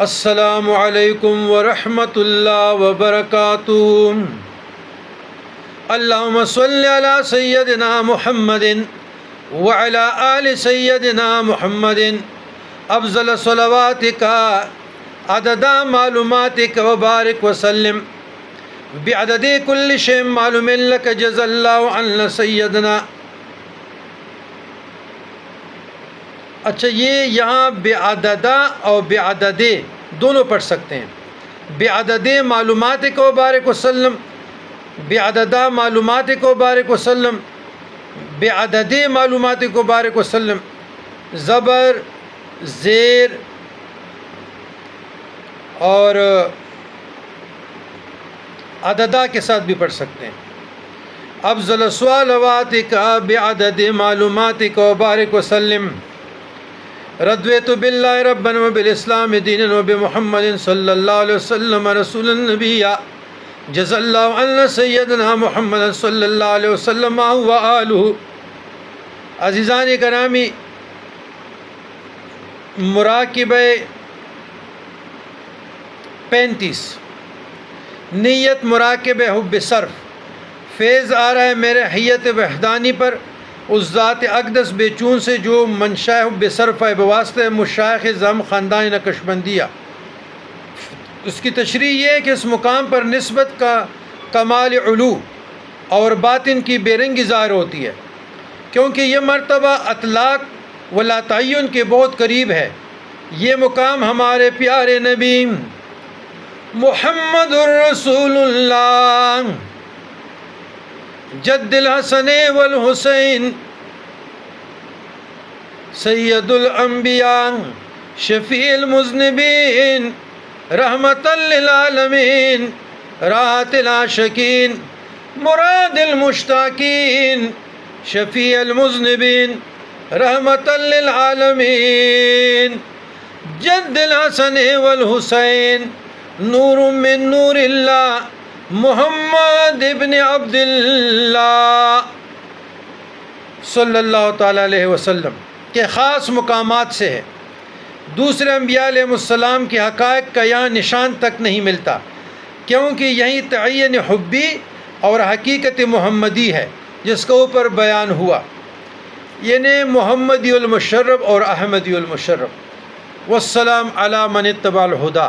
السلام علیکم ورحمۃ اللہ وبرکاتہ۔ اللہم صلی علی سیدنا محمد وعلی آل سیدنا محمد افضل صلواتک عدد معلوماتک وبارک وسلم بعدد کل شیء معلوم لک جزا اللہ عنا سیدنا۔ اچھا، یہ یہاں بعدد اور بعدد دونوں پڑھ سکتے ہیں۔ بعدد معلوماتک وبارک وسلم، بعدد معلوماتک وبارک وسلم، بعدد معلوماتک وبارک وسلم، زبر زیر اور عددہ کے ساتھ بھی پڑھ سکتے ہیں۔ افضل صلواتک بعدد معلوماتک وبارک وسلم، رضیت باللہ ربا وبالاسلام دینا وبمحمد صلی اللہ علیہ وسلم رسول النبی، جزا اللہ عنا سیدنا محمد صلی اللہ علیہ وسلم وآلہ۔ عزیزان کرامی، مراقبہ 35، نیت مراقبہ حب صرف۔ فیض آ رہا ہے میرے حیت وحدانی پر اس ذات اقدس بے چون سے جو منشاء حب صرف ہے بواسطہ مشایخ زم خاندان نقشبندیہ۔ اس کی تشریح یہ ہے کہ اس مقام پر نسبت کا کمال علو اور باطن کی بے رنگی ظاہر ہوتی ہے، کیونکہ یہ مرتبہ اطلاق و لا تعین کے بہت قریب ہے۔ یہ مقام ہمارے پیارے نبی محمد الرسول اللہ جد الحسن والحسین سید الانبیاء شفیع المذنبین رحمت للعالمین راحت العاشقین مراد المشتاقین شفیع المذنبین رحمت للعالمین جد الحسن والحسین نور من نور اللہ محمد ابن عبداللہ صلی اللہ تعالیٰ علیہ وسلم کے خاص مقامات سے ہے۔ دوسرے انبیاء علیہ السلام کے حقائق کا یہاں نشان تک نہیں ملتا، کیونکہ یہی تعین حبی اور حقیقت محمدی ہے جس کے اوپر بیان ہوا، یعنی محمدی المشرف اور احمدی المشرف۔ والسلام علی من اتبع الہدی۔